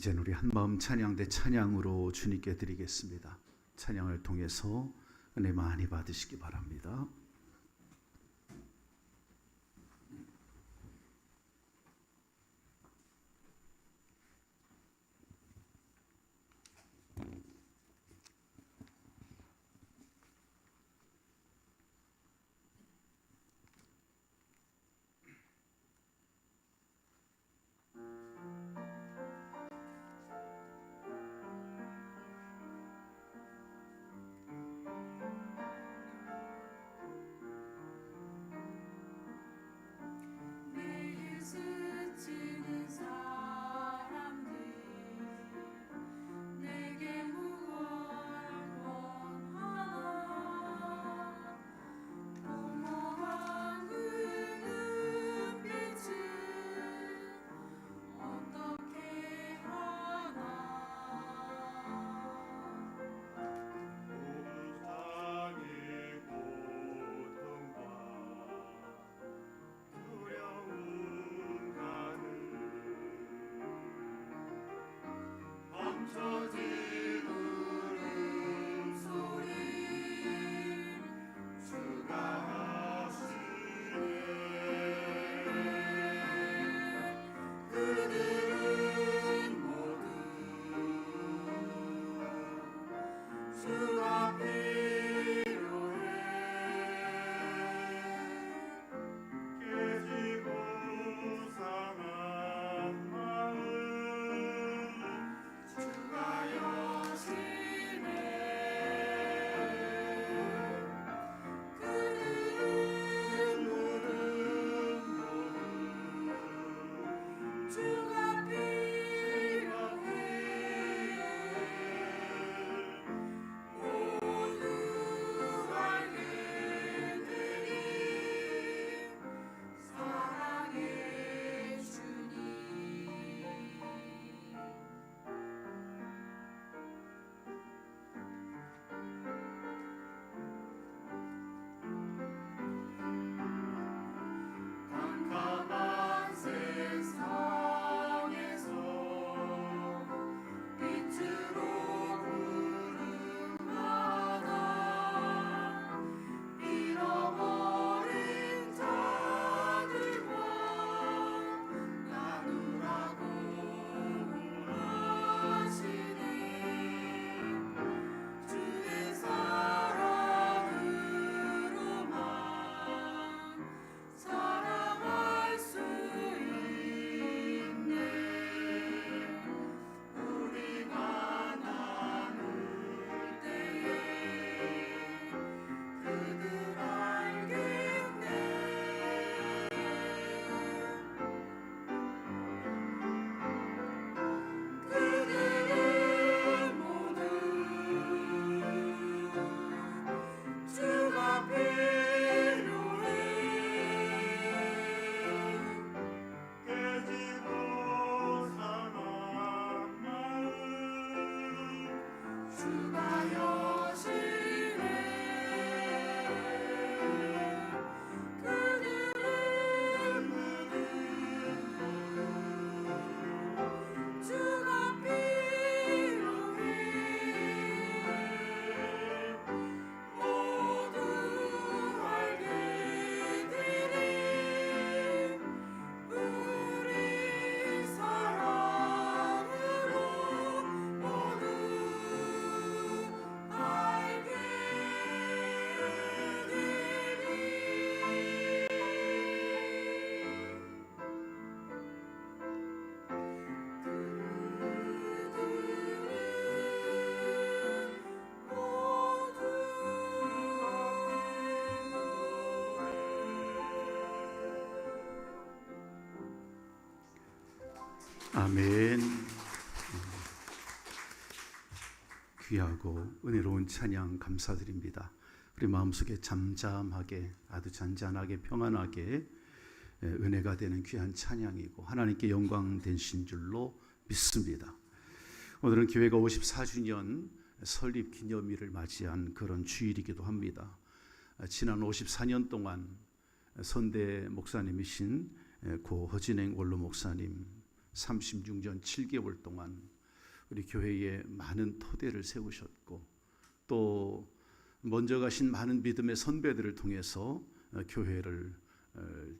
이제는 우리 한마음 찬양대 찬양으로 주님께 드리겠습니다. 찬양을 통해서 은혜 많이 받으시기 바랍니다. 아멘. 귀하고 은혜로운 찬양 감사드립니다. 우리 마음속에 잠잠하게, 아주 잔잔하게 평안하게 은혜가 되는 귀한 찬양이고 하나님께 영광 되신 줄로 믿습니다. 오늘은 교회가 54주년 설립 기념일을 맞이한 그런 주일이기도 합니다. 지난 54년 동안 선대 목사님이신 고 허진행 원로 목사님, 36년 7개월 동안 우리 교회에 많은 토대를 세우셨고 또 먼저 가신 많은 믿음의 선배들을 통해서 교회를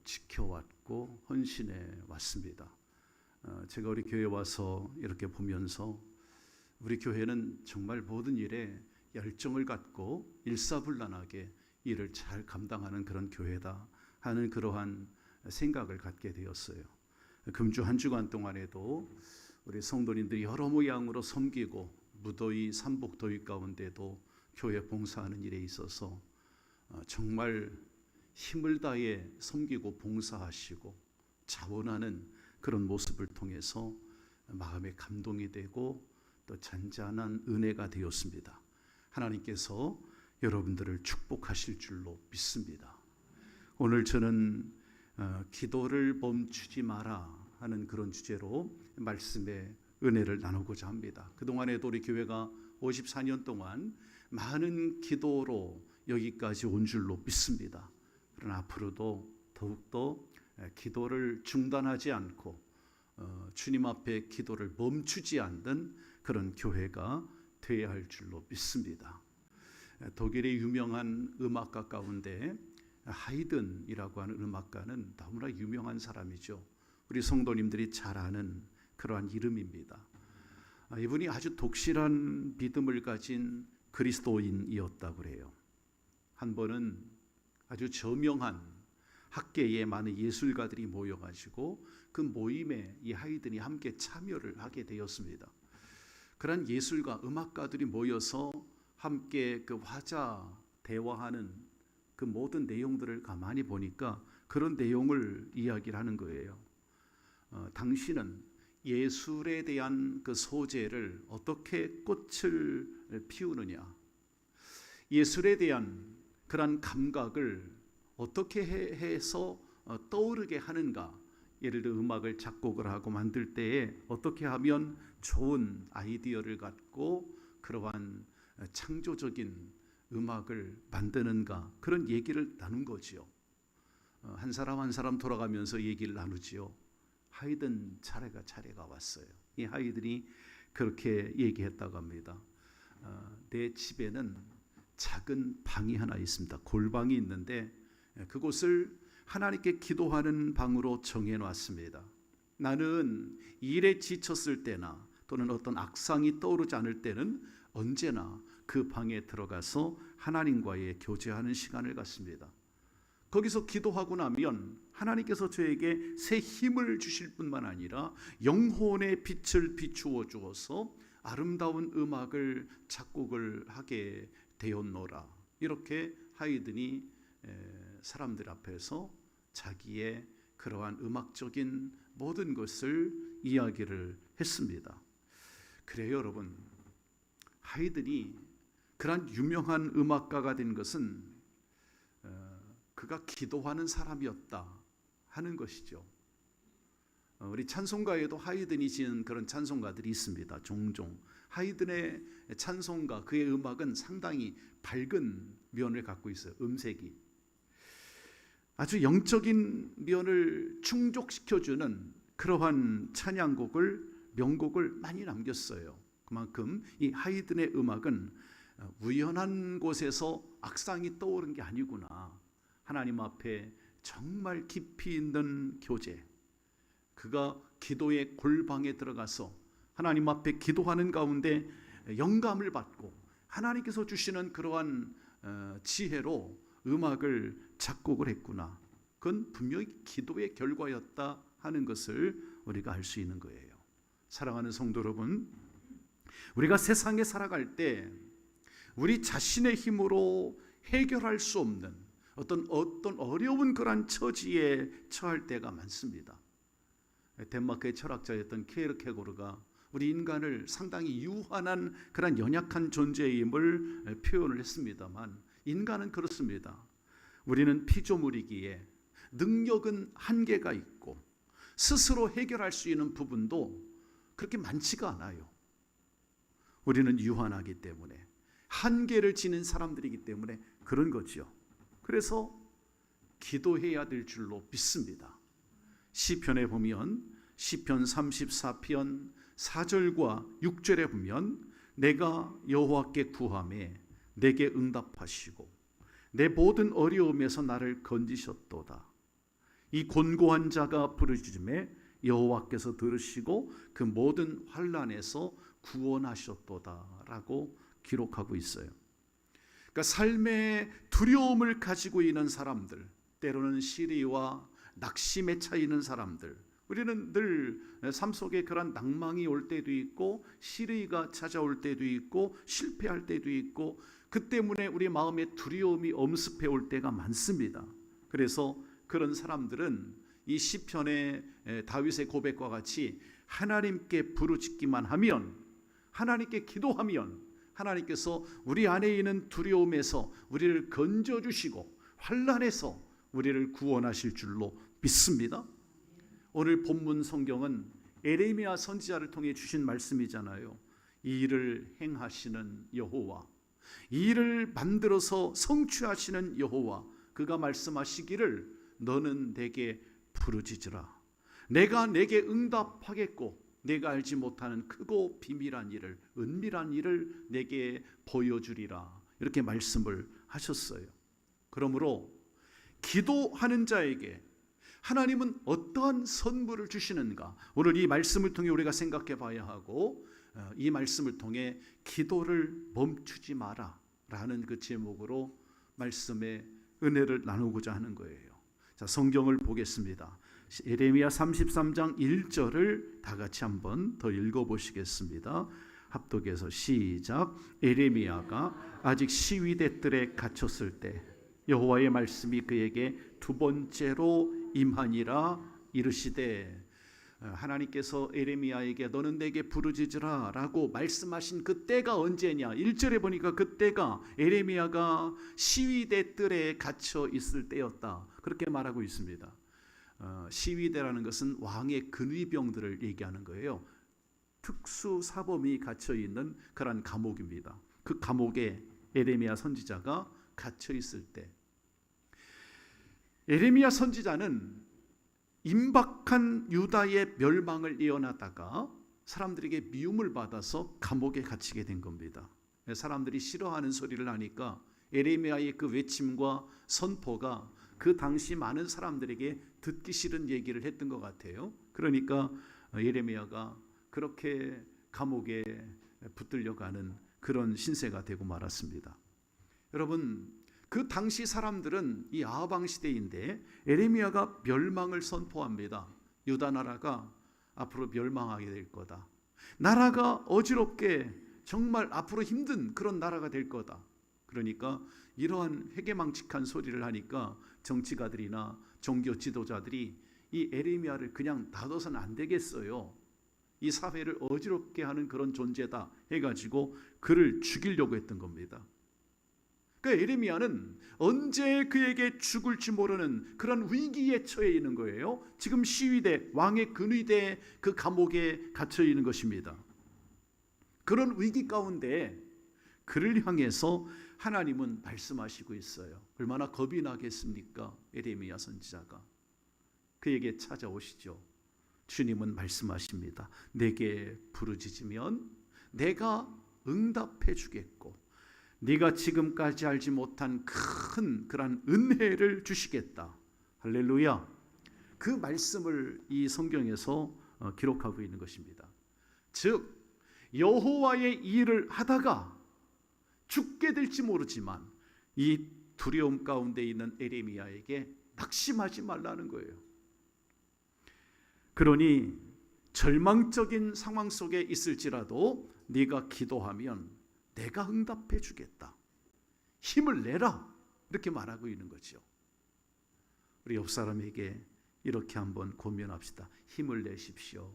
지켜왔고 헌신해 왔습니다. 제가 우리 교회에 와서 이렇게 보면서 우리 교회는 정말 모든 일에 열정을 갖고 일사불란하게 일을 잘 감당하는 그런 교회다 하는 그러한 생각을 갖게 되었어요. 금주 한 주간 동안에도 우리 성도님들이 여러 모양으로 섬기고 무더위 삼복더위 가운데도 교회 봉사하는 일에 있어서 정말 힘을 다해 섬기고 봉사하시고 자원하는 그런 모습을 통해서 마음에 감동이 되고 또 잔잔한 은혜가 되었습니다. 하나님께서 여러분들을 축복하실 줄로 믿습니다. 오늘 저는 기도를 멈추지 마라 하는 그런 주제로 말씀의 은혜를 나누고자 합니다. 그동안에도 우리 교회가 54년 동안 많은 기도로 여기까지 온 줄로 믿습니다. 그러나 앞으로도 더욱더 기도를 중단하지 않고 주님 앞에 기도를 멈추지 않는 그런 교회가 되어야 할 줄로 믿습니다. 독일의 유명한 음악가 가운데 하이든이라고 하는 음악가는 너무나 유명한 사람이죠. 우리 성도님들이 잘 아는 그러한 이름입니다. 이분이 아주 독실한 믿음을 가진 그리스도인이었다고 그래요. 한 번은 아주 저명한 학계에 많은 예술가들이 모여가지고 그 모임에 이 하이든이 함께 참여를 하게 되었습니다. 그런 예술가, 음악가들이 모여서 함께 그 화자 대화하는 그 모든 내용들을 가만히 보니까 그런 내용을 이야기를 하는 거예요. 당신은 예술에 대한 그 소재를 어떻게 꽃을 피우느냐, 예술에 대한 그런 감각을 어떻게 해서 떠오르게 하는가, 예를 들어 음악을 작곡을 하고 만들 때에 어떻게 하면 좋은 아이디어를 갖고 그러한 창조적인 음악을 만드는가, 그런 얘기를 나눈 거지요. 한 사람 한 사람 돌아가면서 얘기를 나누지요. 하이든 차례가 왔어요. 이 하이든이 그렇게 얘기했다고 합니다. 내 집에는 작은 방이 하나 있습니다. 골방이 있는데 그곳을 하나님께 기도하는 방으로 정해놨습니다. 나는 일에 지쳤을 때나 또는 어떤 악상이 떠오르지 않을 때는 언제나 그 방에 들어가서 하나님과의 교제하는 시간을 갖습니다. 거기서 기도하고 나면 하나님께서 저에게 새 힘을 주실 뿐만 아니라 영혼의 빛을 비추어 주어서 아름다운 음악을 작곡을 하게 되었노라. 이렇게 하이든이 사람들 앞에서 자기의 그러한 음악적인 모든 것을 이야기를 했습니다. 그래요, 여러분. 하이든이 그런 유명한 음악가가 된 것은 그가 기도하는 사람이었다 하는 것이죠. 우리 찬송가에도 하이든이 지은 그런 찬송가들이 있습니다. 종종 하이든의 찬송가, 그의 음악은 상당히 밝은 면을 갖고 있어요. 음색이 아주 영적인 면을 충족시켜주는 그러한 찬양곡을, 명곡을 많이 남겼어요. 그만큼 이 하이든의 음악은 우연한 곳에서 악상이 떠오른 게 아니구나, 하나님 앞에 정말 깊이 있는 교제, 그가 기도의 골방에 들어가서 하나님 앞에 기도하는 가운데 영감을 받고 하나님께서 주시는 그러한 지혜로 음악을 작곡을 했구나, 그건 분명히 기도의 결과였다 하는 것을 우리가 알 수 있는 거예요. 사랑하는 성도 여러분, 우리가 세상에 살아갈 때 우리 자신의 힘으로 해결할 수 없는 어떤 어려운 그런 처지에 처할 때가 많습니다. 덴마크의 철학자였던 케르케고르가 우리 인간을 상당히 유한한 그런 연약한 존재임을 표현을 했습니다만, 인간은 그렇습니다. 우리는 피조물이기에 능력은 한계가 있고 스스로 해결할 수 있는 부분도 그렇게 많지가 않아요. 우리는 유한하기 때문에, 한계를 지닌 사람들이기 때문에 그런 거죠. 그래서 기도해야 될 줄로 믿습니다. 시편에 보면 시편 34편 4절과 6절에 보면 내가 여호와께 구하매 내게 응답하시고 내 모든 어려움에서 나를 건지셨도다. 이 곤고한 자가 부르짖음에 여호와께서 들으시고 그 모든 환난에서 구원하셨도다라고 기록하고 있어요. 그러니까 삶의 두려움을 가지고 있는 사람들, 때로는 시리와 낙심에 차 있는 사람들, 우리는 늘 삶 속에 그런 낭망이 올 때도 있고 시리가 찾아올 때도 있고 실패할 때도 있고 그 때문에 우리 마음에 두려움이 엄습해 올 때가 많습니다. 그래서 그런 사람들은 이 시편의 다윗의 고백과 같이 하나님께 부르짖기만 하면, 하나님께 기도하면 하나님께서 우리 안에 있는 두려움에서 우리를 건져주시고 환난에서 우리를 구원하실 줄로 믿습니다. 오늘 본문 성경은 에레미야 선지자를 통해 주신 말씀이잖아요. 이 일을 행하시는 여호와, 이 일을 만들어서 성취하시는 여호와, 그가 말씀하시기를 너는 내게 부르짖으라. 내가 내게 응답하겠고 내가 알지 못하는 크고 비밀한 일을, 은밀한 일을 내게 보여주리라. 이렇게 말씀을 하셨어요. 그러므로 기도하는 자에게 하나님은 어떠한 선물을 주시는가, 오늘 이 말씀을 통해 우리가 생각해 봐야 하고, 이 말씀을 통해 기도를 멈추지 마라 라는 그 제목으로 말씀의 은혜를 나누고자 하는 거예요. 자, 성경을 보겠습니다. 예레미야 33장 1절을 다 같이 한번 더 읽어보시겠습니다. 합독해서 시작. 에레미야가 아직 시위대 뜰에 갇혔을 때 여호와의 말씀이 그에게 두 번째로 임하니라. 이르시되, 하나님께서 에레미야에게 너는 내게 부르짖으라 라고 말씀하신 그때가 언제냐, 1절에 보니까 그때가 에레미야가 시위대 뜰에 갇혀 있을 때였다, 그렇게 말하고 있습니다. 시위대라는 것은 왕의 근위병들을 얘기하는 거예요. 특수사범이 갇혀 있는 그런 감옥입니다. 그 감옥에 에레미야 선지자가 갇혀 있을 때, 에레미야 선지자는 임박한 유다의 멸망을 예언하다가 사람들에게 미움을 받아서 감옥에 갇히게 된 겁니다. 사람들이 싫어하는 소리를 하니까 에레미야의 그 외침과 선포가 그 당시 많은 사람들에게 듣기 싫은 얘기를 했던 것 같아요. 그러니까 예레미야가 그렇게 감옥에 붙들려가는 그런 신세가 되고 말았습니다. 여러분, 그 당시 사람들은 이 아하방 시대인데 에레미야가 멸망을 선포합니다. 유다 나라가 앞으로 멸망하게 될 거다. 나라가 어지럽게 정말 앞으로 힘든 그런 나라가 될 거다. 그러니까 이러한 회개망측한 소리를 하니까 정치가들이나 종교 지도자들이 이 에레미야를 그냥 놔둬서는 안 되겠어요. 이 사회를 어지럽게 하는 그런 존재다 해가지고 그를 죽이려고 했던 겁니다. 그러니까 에레미야는 언제 그에게 죽을지 모르는 그런 위기에 처해 있는 거예요. 지금 시위대, 왕의 근위대 그 감옥에 갇혀 있는 것입니다. 그런 위기 가운데 그를 향해서 하나님은 말씀하시고 있어요. 얼마나 겁이 나겠습니까? 에레미야 선지자가 그에게 찾아오시죠. 주님은 말씀하십니다. 내게 부르짖으면 내가 응답해 주겠고 네가 지금까지 알지 못한 큰 그런 은혜를 주시겠다. 할렐루야. 그 말씀을 이 성경에서 기록하고 있는 것입니다. 즉 여호와의 일을 하다가 죽게 될지 모르지만 이 두려움 가운데 있는 에레미야에게 낙심하지 말라는 거예요. 그러니 절망적인 상황 속에 있을지라도 네가 기도하면 내가 응답해 주겠다. 힘을 내라. 이렇게 말하고 있는 거죠. 우리 옆 사람에게 이렇게 한번 고민합시다. 힘을 내십시오.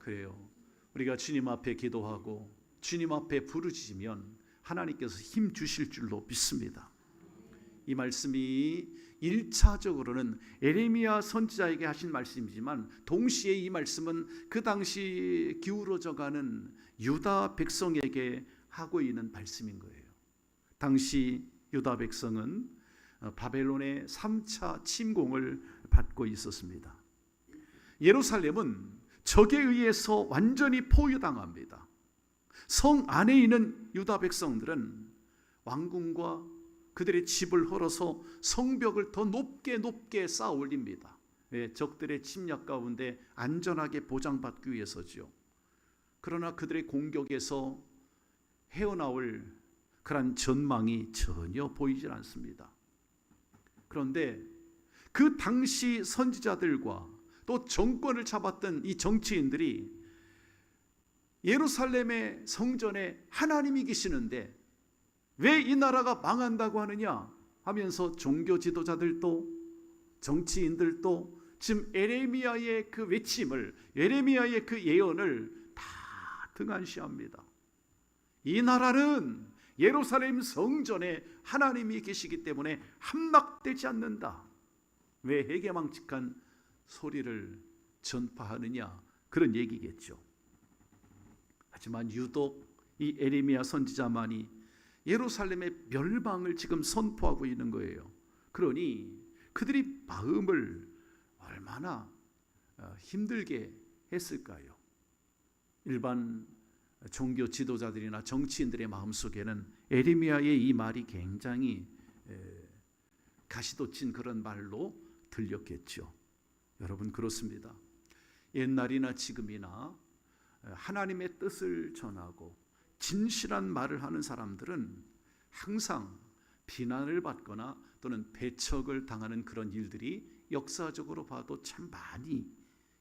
그래요. 우리가 주님 앞에 기도하고 주님 앞에 부르짖으면 하나님께서 힘 주실 줄로 믿습니다. 이 말씀이 1차적으로는 에레미야 선지자에게 하신 말씀이지만 동시에 이 말씀은 그 당시 기울어져가는 유다 백성에게 하고 있는 말씀인 거예요. 당시 유다 백성은 바벨론의 3차 침공을 받고 있었습니다. 예루살렘은 적에 의해서 완전히 포위당합니다. 성 안에 있는 유다 백성들은 왕궁과 그들의 집을 헐어서 성벽을 더 높게 쌓아 올립니다. 왜? 적들의 침략 가운데 안전하게 보장받기 위해서죠. 그러나 그들의 공격에서 헤어나올 그런 전망이 전혀 보이질 않습니다. 그런데 그 당시 선지자들과 또 정권을 잡았던 이 정치인들이 예루살렘의 성전에 하나님이 계시는데 왜 이 나라가 망한다고 하느냐 하면서 종교 지도자들도 정치인들도 지금 에레미야의 그 외침을, 에레미야의 그 예언을 다 등한시합니다. 이 나라는 예루살렘 성전에 하나님이 계시기 때문에 함락되지 않는다. 왜 해괴망측한 소리를 전파하느냐, 그런 얘기겠죠. 하지만 유독 이 에레미야 선지자만이 예루살렘의 멸망을 지금 선포하고 있는 거예요. 그러니 그들이 마음을 얼마나 힘들게 했을까요? 일반 종교 지도자들이나 정치인들의 마음속에는 에레미야의 이 말이 굉장히 가시돋친 그런 말로 들렸겠죠. 여러분, 그렇습니다. 옛날이나 지금이나 하나님의 뜻을 전하고 진실한 말을 하는 사람들은 항상 비난을 받거나 또는 배척을 당하는 그런 일들이 역사적으로 봐도 참 많이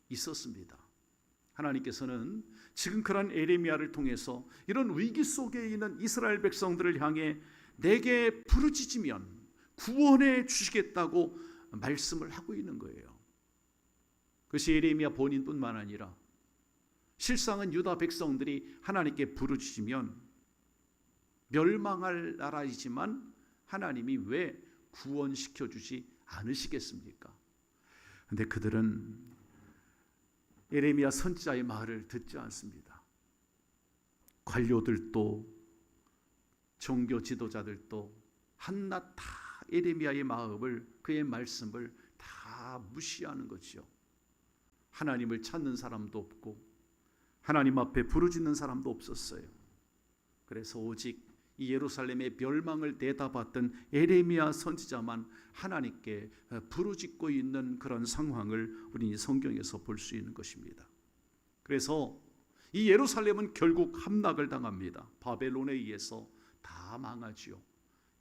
있었습니다. 하나님께서는 지금 그런 에레미야를 통해서 이런 위기 속에 있는 이스라엘 백성들을 향해 내게 부르짖으면 구원해 주시겠다고 말씀을 하고 있는 거예요. 그것이 에레미야 본인뿐만 아니라 실상은 유다 백성들이 하나님께 부르짖으면 멸망할 나라이지만 하나님이 왜 구원시켜 주지 않으시겠습니까? 그런데 그들은 에레미야 선지자의 말을 듣지 않습니다. 관료들도 종교 지도자들도 한낱 다 에레미야의 마음을, 그의 말씀을 다 무시하는 거죠. 하나님을 찾는 사람도 없고 하나님 앞에 부르짖는 사람도 없었어요. 그래서 오직 이 예루살렘의 멸망을 내다봤던 에레미야 선지자만 하나님께 부르짖고 있는 그런 상황을 우리 성경에서 볼 수 있는 것입니다. 그래서 이 예루살렘은 결국 함락을 당합니다. 바벨론에 의해서 다 망하지요.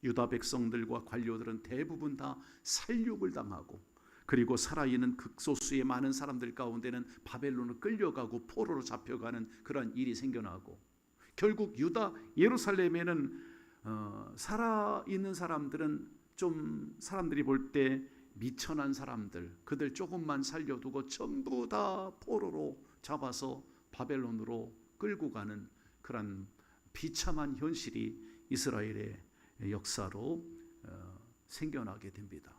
유다 백성들과 관료들은 대부분 다 살육을 당하고, 그리고 살아있는 극소수의 많은 사람들 가운데는 바벨론으로 끌려가고 포로로 잡혀가는 그런 일이 생겨나고, 결국 유다 예루살렘에는 살아있는 사람들은 좀 사람들이 볼 때 미천한 사람들, 그들 조금만 살려두고 전부 다 포로로 잡아서 바벨론으로 끌고 가는 그런 비참한 현실이 이스라엘의 역사로 생겨나게 됩니다.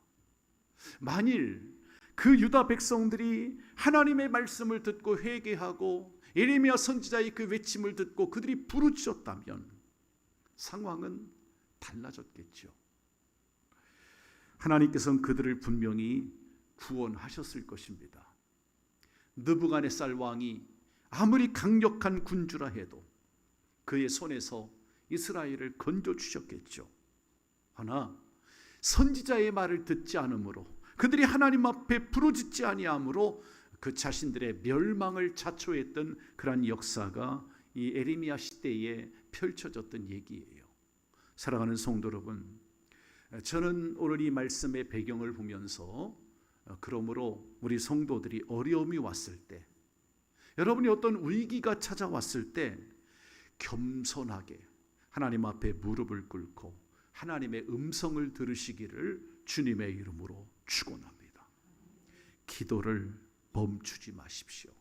만일 그 유다 백성들이 하나님의 말씀을 듣고 회개하고 에레미야 선지자의 그 외침을 듣고 그들이 부르짖었다면 상황은 달라졌겠죠. 하나님께서는 그들을 분명히 구원하셨을 것입니다. 느부갓네살 왕이 아무리 강력한 군주라 해도 그의 손에서 이스라엘을 건져주셨겠죠. 하나 선지자의 말을 듣지 않으므로, 그들이 하나님 앞에 부르짖지 아니함으로 그 자신들의 멸망을 자초했던 그러한 역사가 이 에레미야 시대에 펼쳐졌던 얘기예요. 사랑하는 성도 여러분, 저는 오늘 이 말씀의 배경을 보면서 그러므로 우리 성도들이 어려움이 왔을 때, 여러분이 어떤 위기가 찾아왔을 때 겸손하게 하나님 앞에 무릎을 꿇고 하나님의 음성을 들으시기를 주님의 이름으로 축원합니다. 기도를 멈추지 마십시오.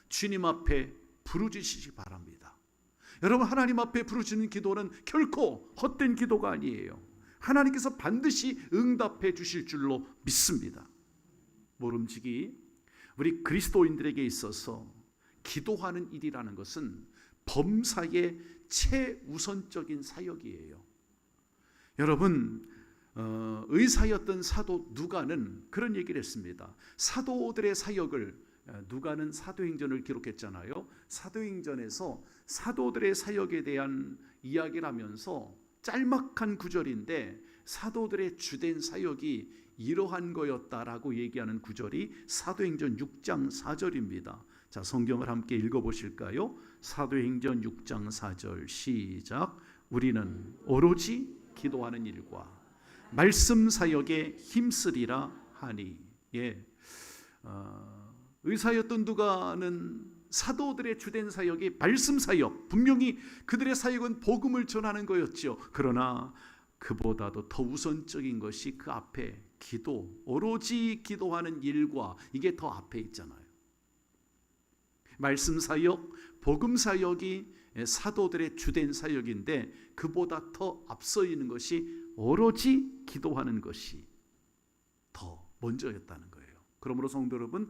주님 앞에 부르짖으시기 바랍니다. 여러분, 하나님 앞에 부르짖는 기도는 결코 헛된 기도가 아니에요. 하나님께서 반드시 응답해 주실 줄로 믿습니다. 모름지기 우리 그리스도인들에게 있어서 기도하는 일이라는 것은 범사의 최우선적인 사역이에요. 여러분, 의사였던 사도 누가는 그런 얘기를 했습니다. 사도들의 사역을, 누가는 사도행전을 기록했잖아요. 사도행전에서 사도들의 사역에 대한 이야기를 하면서 짤막한 구절인데 사도들의 주된 사역이 이러한 거였다라고 얘기하는 구절이 사도행전 6장 4절입니다. 자, 성경을 함께 읽어보실까요? 사도행전 6장 4절 시작. 우리는 오로지 기도하는 일과 말씀 사역에 힘쓰리라 하니. 의사였던 누가는 사도들의 주된 사역이 말씀 사역, 분명히 그들의 사역은 복음을 전하는 거였죠. 그러나 그보다도 더 우선적인 것이 그 앞에 기도, 오로지 기도하는 일과, 이게 더 앞에 있잖아요. 말씀 사역, 복음 사역이 사도들의 주된 사역인데 그보다 더 앞서 있는 것이 오로지 기도하는 것이 더 먼저였다는 거예요. 그러므로 성도 여러분,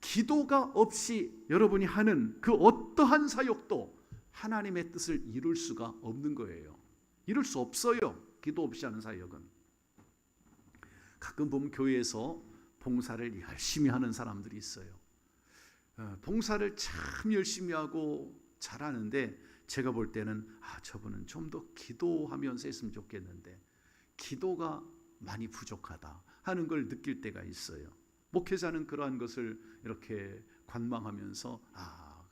기도가 없이 여러분이 하는 그 어떠한 사역도 하나님의 뜻을 이룰 수가 없는 거예요. 이룰 수 없어요. 기도 없이 하는 사역은. 가끔 보면 교회에서 봉사를 열심히 하는 사람들이 있어요. 봉사를 참 열심히 하고 잘하는데 제가 볼 때는 저분은 좀 더 기도하면서 했으면 좋겠는데 기도가 많이 부족하다 하는 걸 느낄 때가 있어요. 목회자는 그러한 것을 이렇게 관망하면서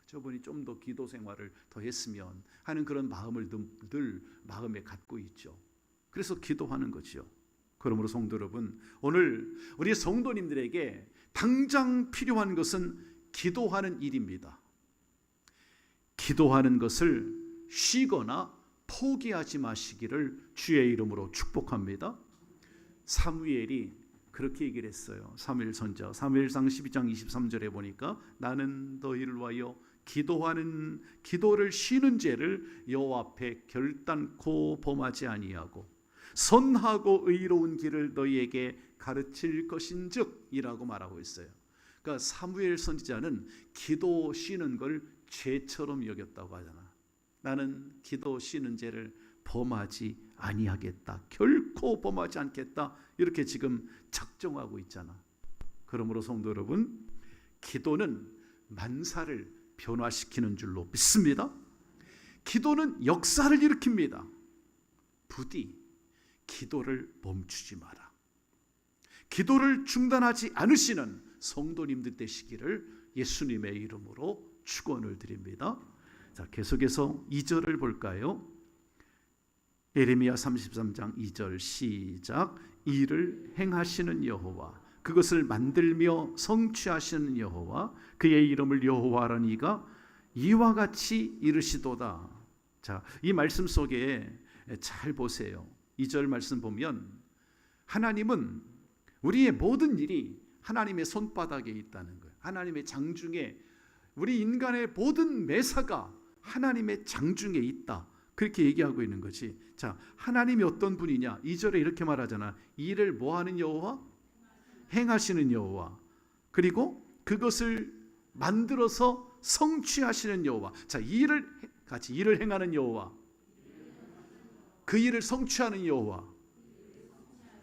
저분이 좀 더 기도 생활을 더 했으면 하는 그런 마음을 늘 마음에 갖고 있죠. 그래서 기도하는 거죠. 그러므로 성도 여러분, 오늘 우리 성도님들에게 당장 필요한 것은 기도하는 일입니다. 기도하는 것을 쉬거나 포기하지 마시기를 주의 이름으로 축복합니다. 사무엘이 그렇게 얘기를 했어요. 사무엘 선지자 사무엘상 12장 23절에 보니까 나는 너희를 위하여 기도를 쉬는 죄를 여호와 앞에 결단코 범하지 아니하고 선하고 의로운 길을 너희에게 가르칠 것인즉 이라고 말하고 있어요. 그러니까 사무엘 선지자는 기도 쉬는 걸 죄처럼 여겼다고 하잖아. 나는 기도 쉬는 죄를 범하지 아니하겠다. 결코 범하지 않겠다. 이렇게 지금 작정하고 있잖아. 그러므로 성도 여러분, 기도는 만사를 변화시키는 줄로 믿습니다. 기도는 역사를 일으킵니다. 부디 기도를 멈추지 마라. 기도를 중단하지 않으시는 성도님들 되시기를 예수님의 이름으로 축원을 드립니다. 자, 계속해서 2절을 볼까요? 예레미야 33장 2절 시작. 일을 행하시는 여호와, 그것을 만들며 성취하시는 여호와, 그의 이름을 여호와라는 이가 이와 같이 이르시도다. 자, 이 말씀 속에 잘 보세요. 2절 말씀 보면 하나님은 우리의 모든 일이 하나님의 손바닥에 있다는 거예요. 하나님의 장중에, 우리 인간의 모든 매사가 하나님의 장중에 있다. 그렇게 얘기하고 있는 거지. 자, 하나님이 어떤 분이냐? 2절에 이렇게 말하잖아. 일을 뭐 하는 여호와? 행하시는 여호와. 그리고 그것을 만들어서 성취하시는 여호와. 자, 같이 일을 행하는 여호와, 그 일을 성취하는 여호와.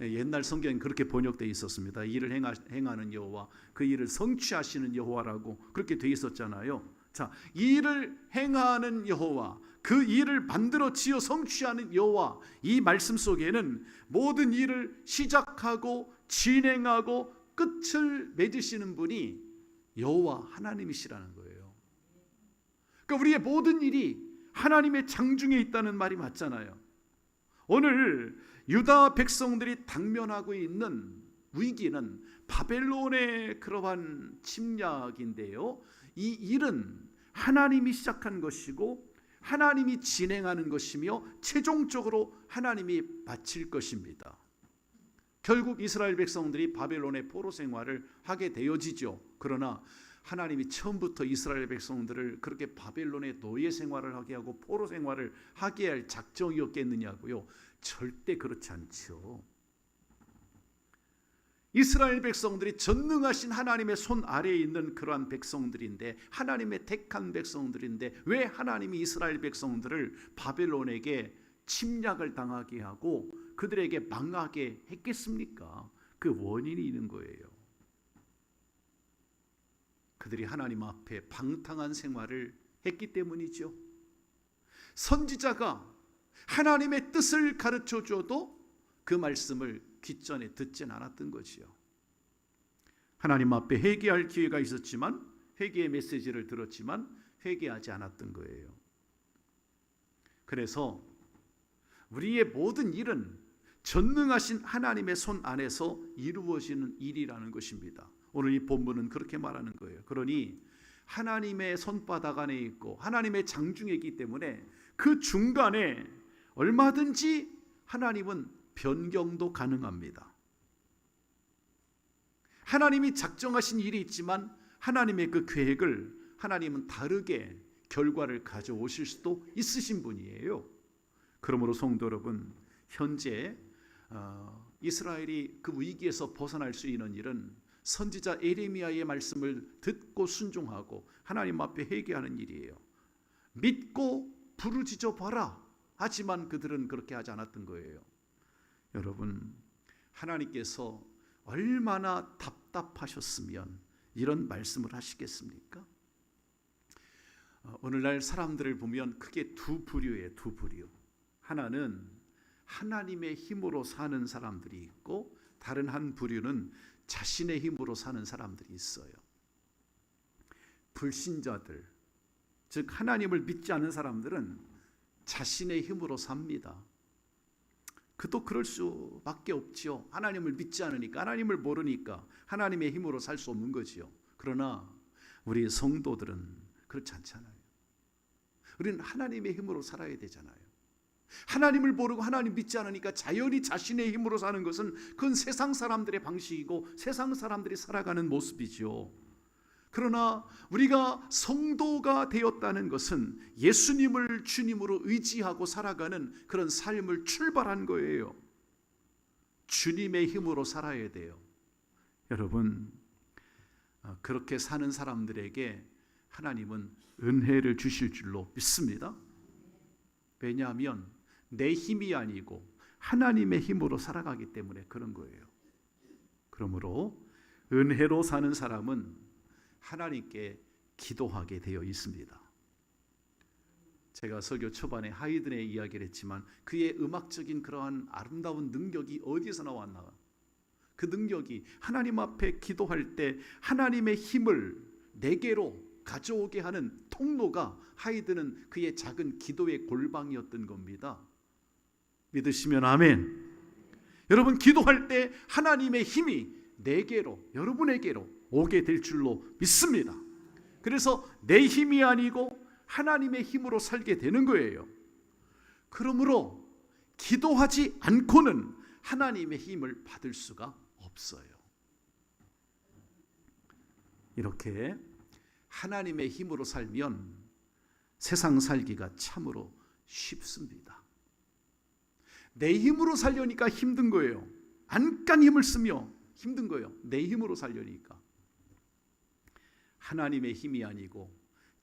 옛날 성경엔 그렇게 번역되어 있었습니다. 일을 행하는 여호와, 그 일을 성취하시는 여호와라고 그렇게 되어 있었잖아요. 자, 일을 행하는 여호와, 그 일을 만들어 지어 성취하는 여호와, 이 말씀 속에는 모든 일을 시작하고 진행하고 끝을 맺으시는 분이 여호와 하나님이시라는 거예요. 그러니까 우리의 모든 일이 하나님의 장중에 있다는 말이 맞잖아요. 오늘 유다 백성들이 당면하고 있는 위기는 바벨론의 그러한 침략인데요. 이 일은 하나님이 시작한 것이고 하나님이 진행하는 것이며 최종적으로 하나님이 마칠 것입니다. 결국 이스라엘 백성들이 바벨론의 포로 생활을 하게 되어지죠. 그러나 하나님이 처음부터 이스라엘 백성들을 그렇게 바벨론의 노예 생활을 하게 하고 포로 생활을 하게 할 작정이었겠느냐고요. 절대 그렇지 않죠. 이스라엘 백성들이 전능하신 하나님의 손 아래에 있는 그러한 백성들인데, 하나님의 택한 백성들인데 왜 하나님이 이스라엘 백성들을 바벨론에게 침략을 당하게 하고 그들에게 망하게 했겠습니까? 그 원인이 있는 거예요. 그들이 하나님 앞에 방탕한 생활을 했기 때문이죠. 선지자가 하나님의 뜻을 가르쳐 줘도 그 말씀을 귓전에 듣진 않았던 거지요. 하나님 앞에 회개할 기회가 있었지만, 회개의 메시지를 들었지만 회개하지 않았던 거예요. 그래서 우리의 모든 일은 전능하신 하나님의 손 안에서 이루어지는 일이라는 것입니다. 오늘 이 본문은 그렇게 말하는 거예요. 그러니 하나님의 손바닥 안에 있고 하나님의 장중에 있기 때문에 그 중간에 얼마든지 하나님은 변경도 가능합니다. 하나님이 작정하신 일이 있지만 하나님의 그 계획을 하나님은 다르게 결과를 가져오실 수도 있으신 분이에요. 그러므로 성도 여러분, 현재 이스라엘이 그 위기에서 벗어날 수 있는 일은 선지자 예레미야의 말씀을 듣고 순종하고 하나님 앞에 회개하는 일이에요. 믿고 부르짖어 봐라. 하지만 그들은 그렇게 하지 않았던 거예요. 여러분, 하나님께서 얼마나 답답하셨으면 이런 말씀을 하시겠습니까? 오늘날 사람들을 보면 크게 두 부류예요. 두 부류. 하나는 하나님의 힘으로 사는 사람들이 있고, 다른 한 부류는 자신의 힘으로 사는 사람들이 있어요. 불신자들, 즉 하나님을 믿지 않는 사람들은 자신의 힘으로 삽니다. 그도 그럴 수밖에 없지요. 하나님을 믿지 않으니까, 하나님을 모르니까 하나님의 힘으로 살 수 없는 거지요. 그러나 우리 성도들은 그렇지 않잖아요. 우리는 하나님의 힘으로 살아야 되잖아요. 하나님을 모르고 하나님 믿지 않으니까 자연히 자신의 힘으로 사는 것은 그건 세상 사람들의 방식이고 세상 사람들이 살아가는 모습이죠. 그러나 우리가 성도가 되었다는 것은 예수님을 주님으로 의지하고 살아가는 그런 삶을 출발한 거예요. 주님의 힘으로 살아야 돼요. 여러분, 그렇게 사는 사람들에게 하나님은 은혜를 주실 줄로 믿습니다. 왜냐하면 내 힘이 아니고 하나님의 힘으로 살아가기 때문에 그런 거예요. 그러므로 은혜로 사는 사람은 하나님께 기도하게 되어 있습니다. 제가 설교 초반에 하이든의 이야기를 했지만 그의 음악적인 그러한 아름다운 능력이 어디서 나왔나? 그 능력이 하나님 앞에 기도할 때 하나님의 힘을 내게로 가져오게 하는 통로가 하이든은 그의 작은 기도의 골방이었던 겁니다. 믿으시면 아멘. 여러분, 기도할 때 하나님의 힘이 내게로, 여러분에게로 오게 될 줄로 믿습니다. 그래서 내 힘이 아니고 하나님의 힘으로 살게 되는 거예요. 그러므로 기도하지 않고는 하나님의 힘을 받을 수가 없어요. 이렇게 하나님의 힘으로 살면 세상 살기가 참으로 쉽습니다. 내 힘으로 살려니까 힘든 거예요. 안간 힘을 쓰며 힘든 거예요. 내 힘으로 살려니까. 하나님의 힘이 아니고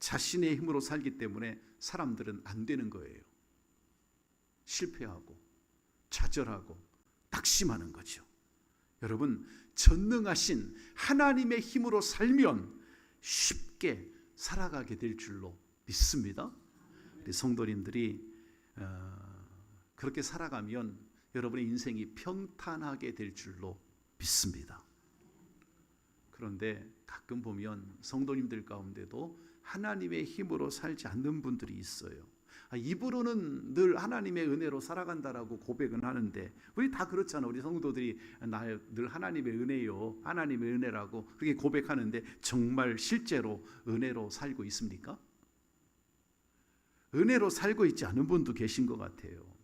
자신의 힘으로 살기 때문에 사람들은 안 되는 거예요. 실패하고 좌절하고 낙심하는 거죠. 여러분, 전능하신 하나님의 힘으로 살면 쉽게 살아가게 될 줄로 믿습니다. 우리 성도님들이 그렇게 살아가면 여러분의 인생이 평탄하게 될 줄로 믿습니다. 그런데 가끔 보면 성도님들 가운데도 하나님의 힘으로 살지 않는 분들이 있어요. 입으로는 늘 하나님의 은혜로 살아간다라고 고백은 하는데, 우리 다 그렇잖아. 우리 성도들이 늘 하나님의 은혜요, 하나님의 은혜라고 그렇게 고백하는데 정말 실제로 은혜로 살고 있습니까? 은혜로 살고 있지 않은 분도 계신 것 같아요.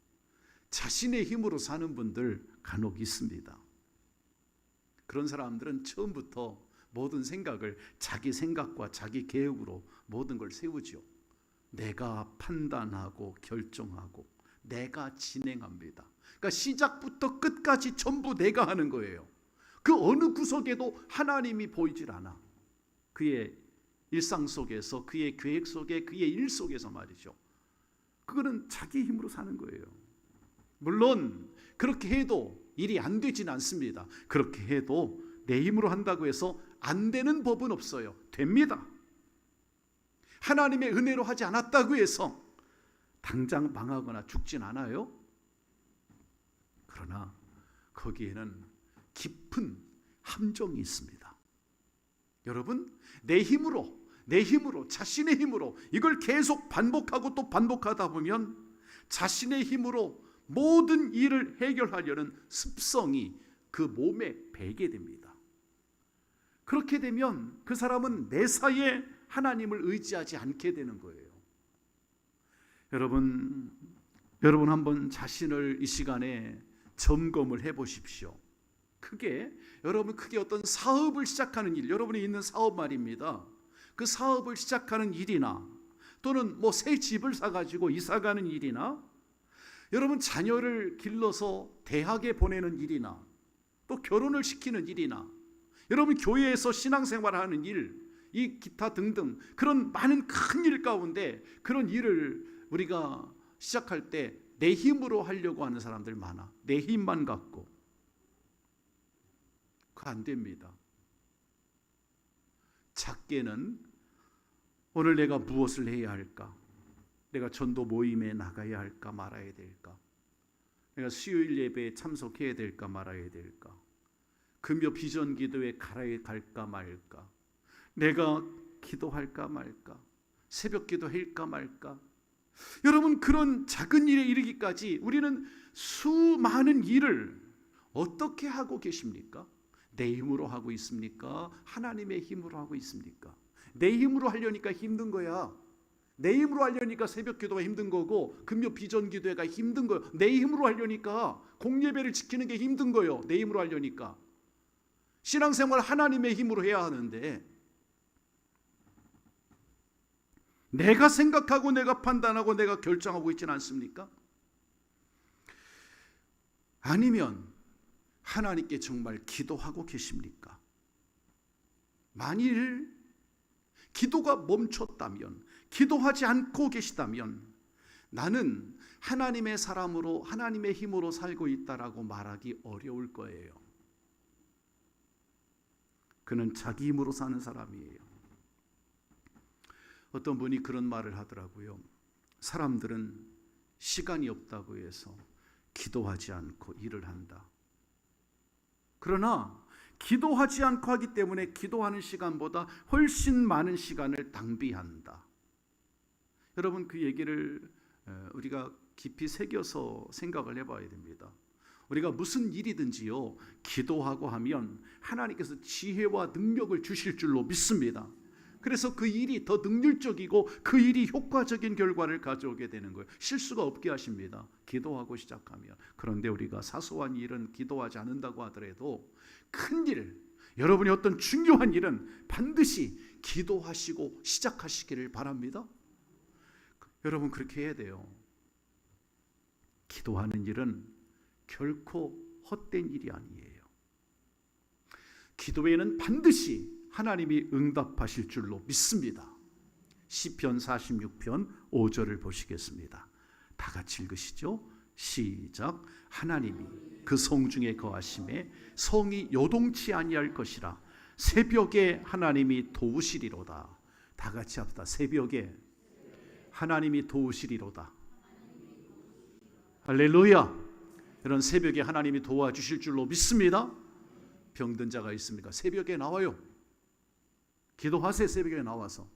자신의 힘으로 사는 분들 간혹 있습니다. 그런 사람들은 처음부터 모든 생각을 자기 생각과 자기 계획으로 모든 걸 세우죠. 내가 판단하고 결정하고 내가 진행합니다. 그러니까 시작부터 끝까지 전부 내가 하는 거예요. 그 어느 구석에도 하나님이 보이질 않아. 그의 일상 속에서, 그의 계획 속에, 그의 일 속에서 말이죠. 그거는 자기 힘으로 사는 거예요. 물론 그렇게 해도 일이 안 되지는 않습니다. 그렇게 해도 내 힘으로 한다고 해서 안 되는 법은 없어요. 됩니다. 하나님의 은혜로 하지 않았다고 해서 당장 망하거나 죽진 않아요. 그러나 거기에는 깊은 함정이 있습니다. 여러분, 내 힘으로 자신의 힘으로 이걸 계속 반복하고 또 반복하다 보면 자신의 힘으로 모든 일을 해결하려는 습성이 그 몸에 배게 됩니다. 그렇게 되면 그 사람은 매사에 하나님을 의지하지 않게 되는 거예요. 여러분 한번 자신을 이 시간에 점검을 해보십시오. 크게 어떤 사업을 시작하는 일, 여러분이 있는 사업 말입니다. 그 사업을 시작하는 일이나 또는 새 집을 사가지고 이사가는 일이나 여러분 자녀를 길러서 대학에 보내는 일이나 또 결혼을 시키는 일이나 여러분 교회에서 신앙생활하는 일, 이 기타 등등 그런 많은 큰 일 가운데 그런 일을 우리가 시작할 때 내 힘으로 하려고 하는 사람들 많아. 내 힘만 갖고. 그거 안 됩니다. 작게는 오늘 내가 무엇을 해야 할까? 내가 전도 모임에 나가야 할까 말아야 될까? 내가 수요일 예배에 참석해야 될까 말아야 될까? 금요 비전 기도에 갈까 말까? 내가 기도할까 말까? 새벽 기도 할까 말까? 여러분, 그런 작은 일에 이르기까지 우리는 수많은 일을 어떻게 하고 계십니까? 내 힘으로 하고 있습니까? 하나님의 힘으로 하고 있습니까? 내 힘으로 하려니까 힘든 거야. 내 힘으로 하려니까 새벽 기도가 힘든 거고 금요 비전 기도회가 힘든 거예요. 내 힘으로 하려니까 공예배를 지키는 게 힘든 거예요. 내 힘으로 하려니까. 신앙생활 하나님의 힘으로 해야 하는데 내가 생각하고 내가 판단하고 내가 결정하고 있지는 않습니까? 아니면 하나님께 정말 기도하고 계십니까? 만일 기도가 멈췄다면, 기도하지 않고 계시다면 나는 하나님의 사람으로 하나님의 힘으로 살고 있다라고 말하기 어려울 거예요. 그는 자기 힘으로 사는 사람이에요. 어떤 분이 그런 말을 하더라고요. 사람들은 시간이 없다고 해서 기도하지 않고 일을 한다. 그러나 기도하지 않고 하기 때문에 기도하는 시간보다 훨씬 많은 시간을 낭비한다. 여러분, 그 얘기를 우리가 깊이 새겨서 생각을 해봐야 됩니다. 우리가 무슨 일이든지요, 기도하고 하면 하나님께서 지혜와 능력을 주실 줄로 믿습니다. 그래서 그 일이 더 능률적이고 그 일이 효과적인 결과를 가져오게 되는 거예요. 실수가 없게 하십니다. 기도하고 시작하면. 그런데 우리가 사소한 일은 기도하지 않는다고 하더라도 큰 일, 여러분이 어떤 중요한 일은 반드시 기도하시고 시작하시기를 바랍니다. 여러분, 그렇게 해야 돼요. 기도하는 일은 결코 헛된 일이 아니에요. 기도에는 반드시 하나님이 응답하실 줄로 믿습니다. 시편 46편 5절을 보시겠습니다. 다 같이 읽으시죠. 시작. 하나님이 그 성중에 거하심에 성이 요동치 아니할 것이라. 새벽에 하나님이 도우시리로다. 다 같이 합시다. 새벽에 하나님이 도우시리로다. 할렐루야. 이런 새벽에 하나님이 도와주실 줄로 믿습니다. 병든 자가 있습니까? 새벽에 나와요. 기도하세요. 새벽에 나와서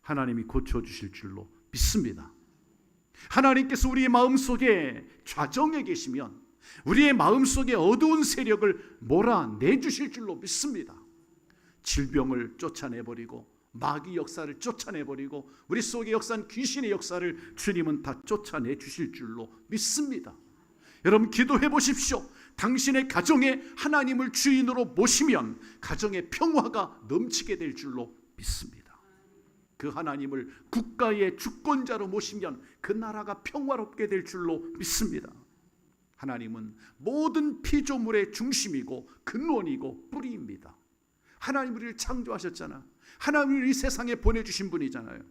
하나님이 고쳐주실 줄로 믿습니다. 하나님께서 우리의 마음속에 좌정해 계시면 우리의 마음속에 어두운 세력을 몰아내주실 줄로 믿습니다. 질병을 쫓아내버리고 마귀 역사를 쫓아내버리고 우리 속에 역사한 귀신의 역사를 주님은 다 쫓아내주실 줄로 믿습니다. 여러분, 기도해 보십시오. 당신의 가정에 하나님을 주인으로 모시면 가정의 평화가 넘치게 될 줄로 믿습니다. 그 하나님을 국가의 주권자로 모시면 그 나라가 평화롭게 될 줄로 믿습니다. 하나님은 모든 피조물의 중심이고 근원이고 뿌리입니다. 하나님 우리를 창조하셨잖아. 하나님을 이 세상에 보내주신 분이잖아요.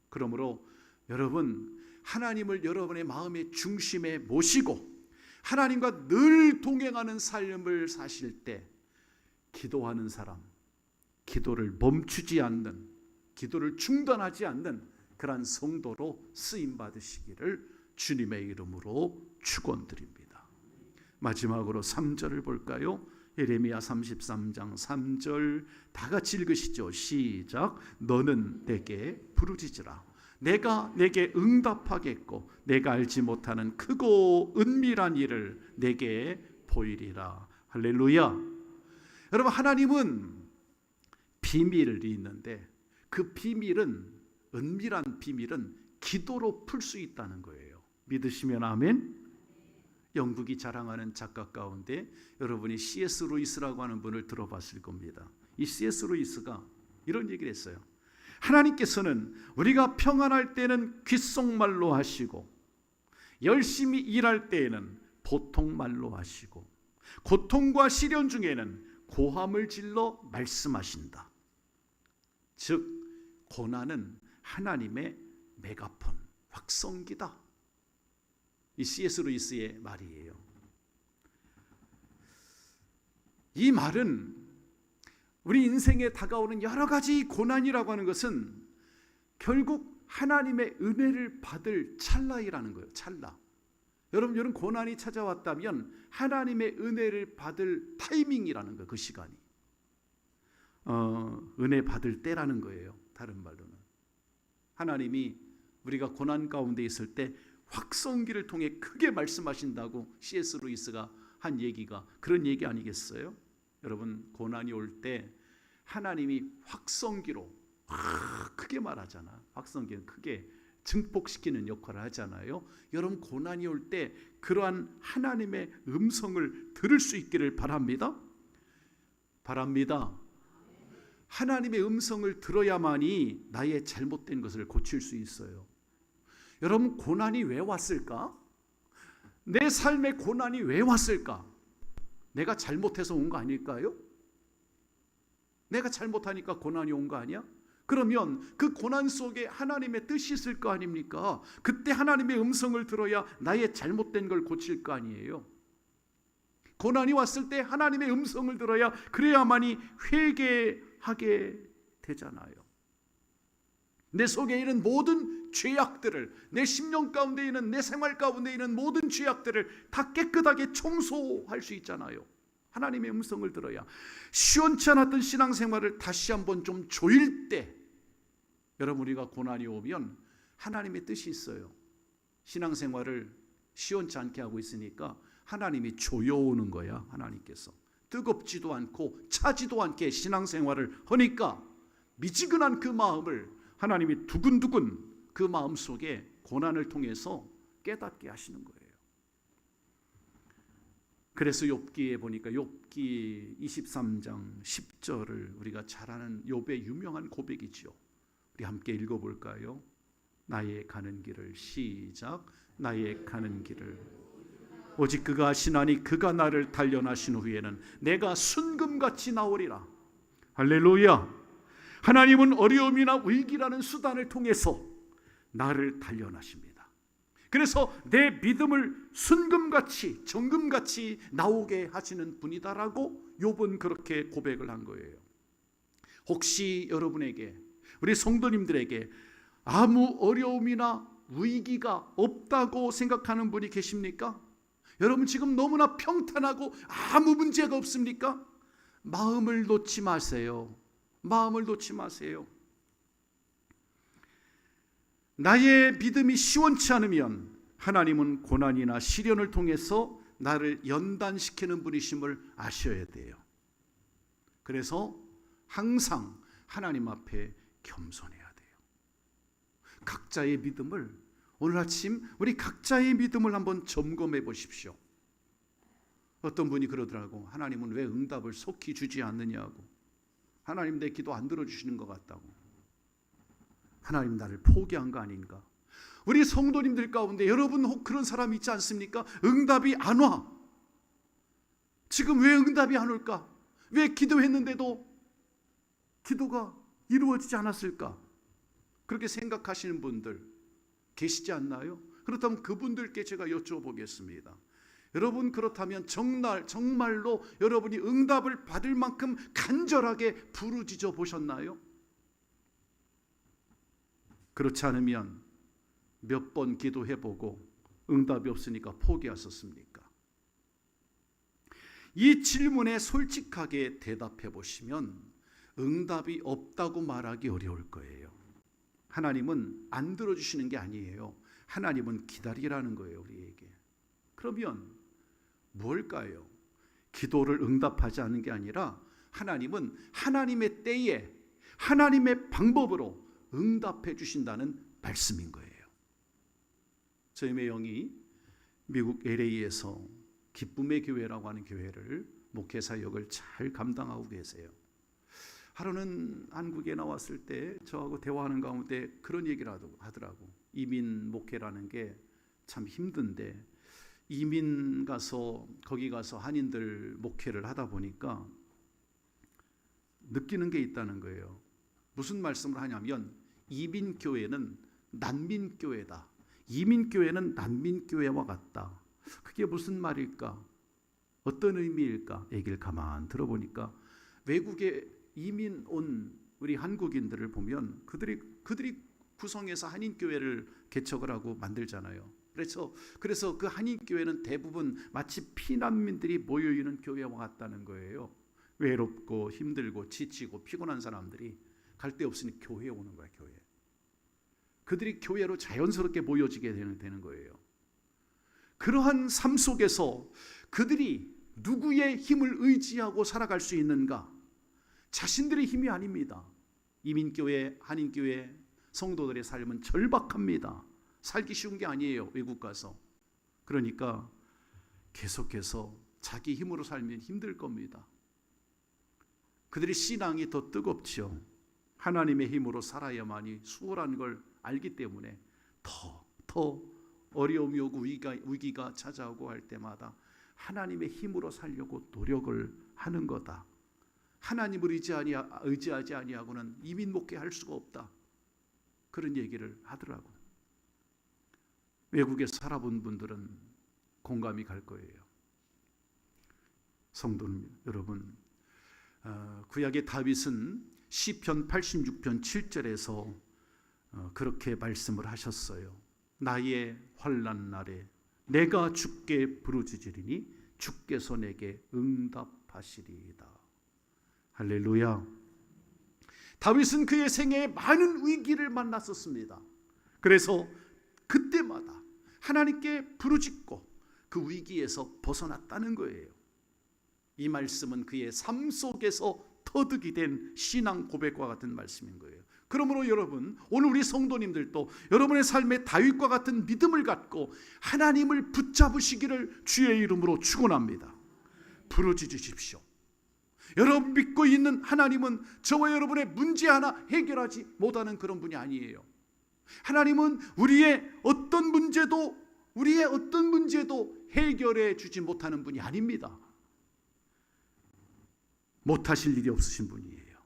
그러므로 여러분, 하나님을 여러분의 마음의 중심에 모시고 하나님과 늘 동행하는 삶을 사실 때 기도하는 사람, 기도를 멈추지 않는, 기도를 중단하지 않는 그러한 성도로 쓰임 받으시기를 주님의 이름으로 축원드립니다. 마지막으로 3절을 볼까요? 예레미야 33장 3절 다 같이 읽으시죠. 시작. 너는 내게 부르짖으라. 내가 내게 응답하겠고 내가 알지 못하는 크고 은밀한 일을 내게 보이리라. 할렐루야. 여러분, 하나님은 비밀이 있는데 그 비밀은, 은밀한 비밀은 기도로 풀 수 있다는 거예요. 믿으시면 아멘. 영국이 자랑하는 작가 가운데 여러분이 C.S. 루이스라고 하는 분을 들어봤을 겁니다. 이 C.S. 루이스가 이런 얘기를 했어요. 하나님께서는 우리가 평안할 때는 귓속말로 하시고 열심히 일할 때에는 보통말로 하시고 고통과 시련 중에는 고함을 질러 말씀하신다. 즉 고난은 하나님의 메가폰, 확성기다. 이 C.S. 루이스의 말이에요. 이 말은 우리 인생에 다가오는 여러 가지 고난이라고 하는 것은 결국 하나님의 은혜를 받을 찰나이라는 거예요. 찰나. 여러분 고난이 찾아왔다면 하나님의 은혜를 받을 타이밍이라는 거예요. 그 시간이 은혜 받을 때라는 거예요. 다른 말로는 하나님이 우리가 고난 가운데 있을 때 확성기를 통해 크게 말씀하신다고 C.S. 루이스가 한 얘기가 그런 얘기 아니겠어요? 여러분 고난이 올 때 하나님이 확성기로 크게 말하잖아. 확성기는 크게 증폭시키는 역할을 하잖아요. 여러분 고난이 올 때 그러한 하나님의 음성을 들을 수 있기를 바랍니다. 하나님의 음성을 들어야만이 나의 잘못된 것을 고칠 수 있어요. 여러분 고난이 왜 왔을까? 내 삶에 고난이 왜 왔을까? 내가 잘못해서 온 거 아닐까요? 내가 잘못하니까 고난이 온 거 아니야? 그러면 그 고난 속에 하나님의 뜻이 있을 거 아닙니까? 그때 하나님의 음성을 들어야 나의 잘못된 걸 고칠 거 아니에요. 고난이 왔을 때 하나님의 음성을 들어야 그래야만이 회개하게 되잖아요. 내 속에 있는 모든 죄악들을, 내 심령 가운데 있는, 내 생활 가운데 있는 모든 죄악들을 다 깨끗하게 청소할 수 있잖아요. 하나님의 음성을 들어야. 시원치 않았던 신앙생활을 다시 한번 좀 조일 때, 여러분 우리가 고난이 오면 하나님의 뜻이 있어요. 신앙생활을 시원치 않게 하고 있으니까 하나님이 조여오는 거야. 하나님께서 뜨겁지도 않고 차지도 않게 신앙생활을 하니까 미지근한 그 마음을 하나님이 두근두근 그 마음 속에 고난을 통해서 깨닫게 하시는 거예요. 그래서 욥기에 보니까 욥기 23장 10절을 우리가 잘 아는 욥의 유명한 고백이지요. 우리 함께 읽어볼까요? 나의 가는 길을 시작. 나의 가는 길을 오직 그가 하시나니 그가 나를 단련하신 후에는 내가 순금같이 나오리라. 할렐루야. 하나님은 어려움이나 위기라는 수단을 통해서 나를 단련하십니다. 그래서 내 믿음을 순금같이 정금같이 나오게 하시는 분이다라고 욥은 그렇게 고백을 한 거예요. 혹시 여러분에게, 우리 성도님들에게 아무 어려움이나 위기가 없다고 생각하는 분이 계십니까? 여러분 지금 너무나 평탄하고 아무 문제가 없습니까? 마음을 놓지 마세요. 마음을 놓지 마세요. 나의 믿음이 시원치 않으면 하나님은 고난이나 시련을 통해서 나를 연단시키는 분이심을 아셔야 돼요. 그래서 항상 하나님 앞에 겸손해야 돼요. 각자의 믿음을, 오늘 아침 우리 각자의 믿음을 한번 점검해 보십시오. 어떤 분이 그러더라고. 하나님은 왜 응답을 속히 주지 않느냐고. 하나님 내 기도 안 들어주시는 것 같다고. 하나님 나를 포기한 거 아닌가. 우리 성도님들 가운데 여러분 혹 그런 사람 있지 않습니까? 응답이 안 와. 지금 왜 응답이 안 올까? 왜 기도했는데도 기도가 이루어지지 않았을까? 그렇게 생각하시는 분들 계시지 않나요? 그렇다면 그분들께 제가 여쭤보겠습니다. 여러분 그렇다면 정말로 여러분이 응답을 받을 만큼 간절하게 부르짖어 보셨나요? 그렇지 않으면 몇 번 기도해보고 응답이 없으니까 포기하셨습니까? 이 질문에 솔직하게 대답해 보시면 응답이 없다고 말하기 어려울 거예요. 하나님은 안 들어주시는 게 아니에요. 하나님은 기다리라는 거예요, 우리에게. 그러면 뭘까요? 기도를 응답하지 않는 게 아니라 하나님은 하나님의 때에 하나님의 방법으로 응답해 주신다는 말씀인 거예요. 저희 매형이 미국 LA에서 기쁨의 교회라고 하는 교회를 목회 사역을 잘 감당하고 계세요. 하루는 한국에 나왔을 때 저하고 대화하는 가운데 그런 얘기를 하더라고. 이민 목회라는 게 참 힘든데 이민 가서 거기 가서 한인들 목회를 하다 보니까 느끼는 게 있다는 거예요. 무슨 말씀을 하냐면 이민교회는 난민교회다. 이민교회는 난민교회와 같다. 그게 무슨 말일까? 어떤 의미일까? 얘기를 가만 들어보니까 외국에 이민 온 우리 한국인들을 보면 그들이 구성해서 한인교회를 개척을 하고 만들잖아요. 그래서 그 한인교회는 대부분 마치 피난민들이 모여있는 교회와 같다는 거예요. 외롭고 힘들고 지치고 피곤한 사람들이 갈 데 없으니 교회에 오는 거야. 교회. 그들이 교회로 자연스럽게 모여지게 되는 거예요. 그러한 삶 속에서 그들이 누구의 힘을 의지하고 살아갈 수 있는가? 자신들의 힘이 아닙니다. 이민교회, 한인교회 성도들의 삶은 절박합니다. 살기 쉬운 게 아니에요. 외국 가서. 그러니까 계속해서 자기 힘으로 살면 힘들 겁니다. 그들의 신앙이 더 뜨겁죠. 하나님의 힘으로 살아야만이 수월한 걸 알기 때문에 더 어려움이 오고 위기가 찾아오고 할 때마다 하나님의 힘으로 살려고 노력을 하는 거다. 하나님을 의지하지 아니하고는 이민 목회할 수가 없다. 그런 얘기를 하더라고. 외국에 살아본 분들은 공감이 갈 거예요. 성도 여러분, 구약의 다윗은 시편 86편 7절에서 그렇게 말씀을 하셨어요. 나의 환난 날에 내가 주께 부르짖으리니 주께서 내게 응답하시리이다. 할렐루야. 다윗은 그의 생애에 많은 위기를 만났었습니다. 그래서 그때마다 하나님께 부르짖고 그 위기에서 벗어났다는 거예요. 이 말씀은 그의 삶 속에서 터득이 된 신앙 고백과 같은 말씀인 거예요. 그러므로 여러분, 오늘 우리 성도님들도 여러분의 삶에 다윗과 같은 믿음을 갖고 하나님을 붙잡으시기를 주의 이름으로 축원합니다. 부르짖으십시오. 여러분 믿고 있는 하나님은 저와 여러분의 문제 하나 해결하지 못하는 그런 분이 아니에요. 하나님은 우리의 어떤 문제도 해결해 주지 못하는 분이 아닙니다. 못하실 일이 없으신 분이에요.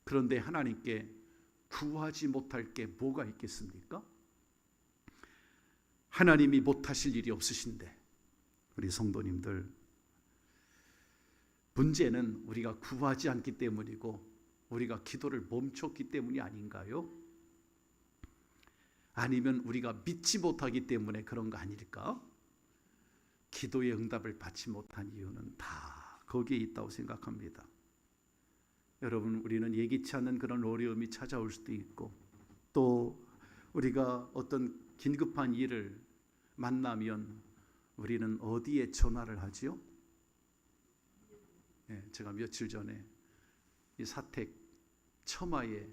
그런데 하나님께 구하지 못할 게 뭐가 있겠습니까? 하나님이 못하실 일이 없으신데 우리 성도님들, 문제는 우리가 구하지 않기 때문이고 우리가 기도를 멈췄기 때문이 아닌가요? 아니면 우리가 믿지 못하기 때문에 그런 거 아닐까? 기도의 응답을 받지 못한 이유는 다 거기에 있다고 생각합니다. 여러분, 우리는 예기치 않는 그런 어려움이 찾아올 수도 있고, 또 우리가 어떤 긴급한 일을 만나면 우리는 어디에 전화를 하지요? 제가 며칠 전에 이 사택 처마에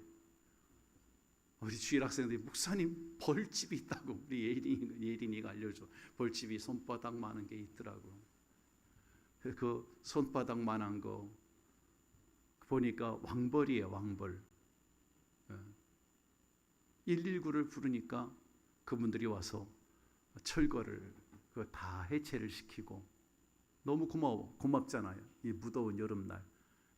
우리 주일 학생들이 목사님 벌집이 있다고 우리 예린이가 알려줘. 벌집이 손바닥만한 게 있더라고. 그 손바닥만한 거 보니까 왕벌이에요. 왕벌. 119를 부르니까 그분들이 와서 철거를 다 해체를 시키고, 너무 고맙잖아요. 이 무더운 여름날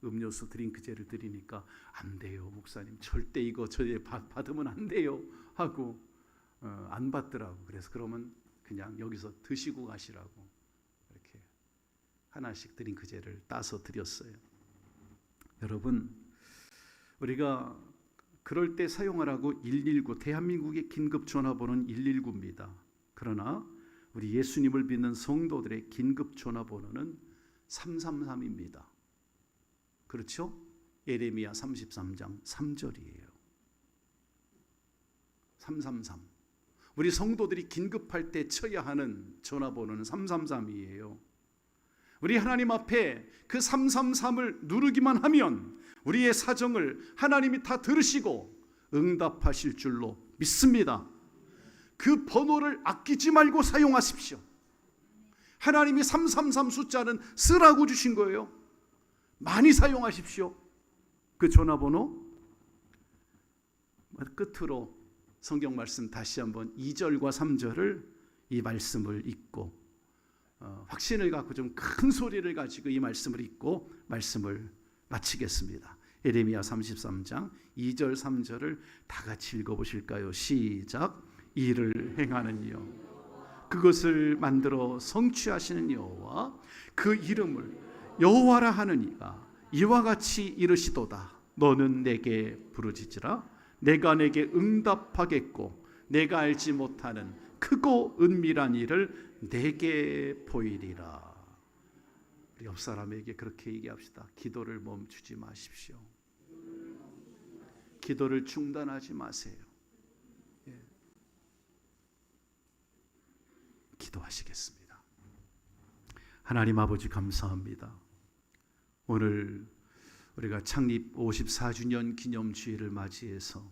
음료수 드링크제를 드리니까 안 돼요 목사님, 절대 이거 저희 받으면 안 돼요 하고 안 받더라고. 그래서 그러면 그냥 여기서 드시고 가시라고 이렇게 하나씩 드링크제를 따서 드렸어요. 여러분, 우리가 그럴 때 사용하라고 119, 대한민국의 긴급 전화번호는 119입니다. 그러나 우리 예수님을 믿는 성도들의 긴급 전화번호는 333입니다. 그렇죠? 예레미야 33장 3절이에요. 333. 우리 성도들이 긴급할 때 쳐야 하는 전화번호는 333이에요. 우리 하나님 앞에 그 333을 누르기만 하면 우리의 사정을 하나님이 다 들으시고 응답하실 줄로 믿습니다. 그 번호를 아끼지 말고 사용하십시오. 하나님이 333 숫자는 쓰라고 주신 거예요. 많이 사용하십시오. 그 전화번호. 끝으로 성경 말씀 다시 한번 2절과 3절을 이 말씀을 읽고 확신을 갖고 좀 큰 소리를 가지고 이 말씀을 읽고 말씀을 마치겠습니다. 예레미야 33장 2절 3절을 다 같이 읽어보실까요? 시작. 이를 행하는 여호와, 그것을 만들어 성취하시는 여호와, 그 이름을 여호와라 하는 이가 이와 같이 이르시도다. 너는 내게 부르짖으라. 내가 내게 응답하겠고 내가 알지 못하는 크고 은밀한 일을 내게 보이리라. 우리 옆 사람에게 그렇게 얘기합시다. 기도를 멈추지 마십시오. 기도를 중단하지 마세요. 기도하시겠습니다. 하나님 아버지 감사합니다. 오늘 우리가 창립 54주년 기념주일을 맞이해서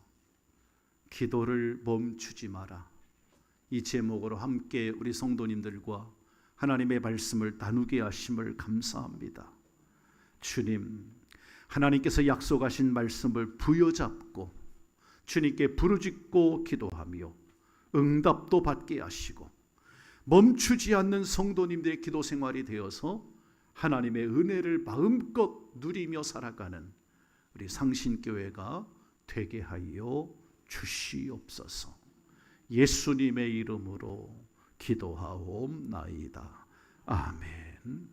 기도를 멈추지 마라, 이 제목으로 함께 우리 성도님들과 하나님의 말씀을 나누게 하심을 감사합니다. 주님, 하나님께서 약속하신 말씀을 부여잡고 주님께 부르짖고 기도하며 응답도 받게 하시고 멈추지 않는 성도님들의 기도 생활이 되어서 하나님의 은혜를 마음껏 누리며 살아가는 우리 상신교회가 되게 하여 주시옵소서. 예수님의 이름으로 기도하옵나이다. 아멘.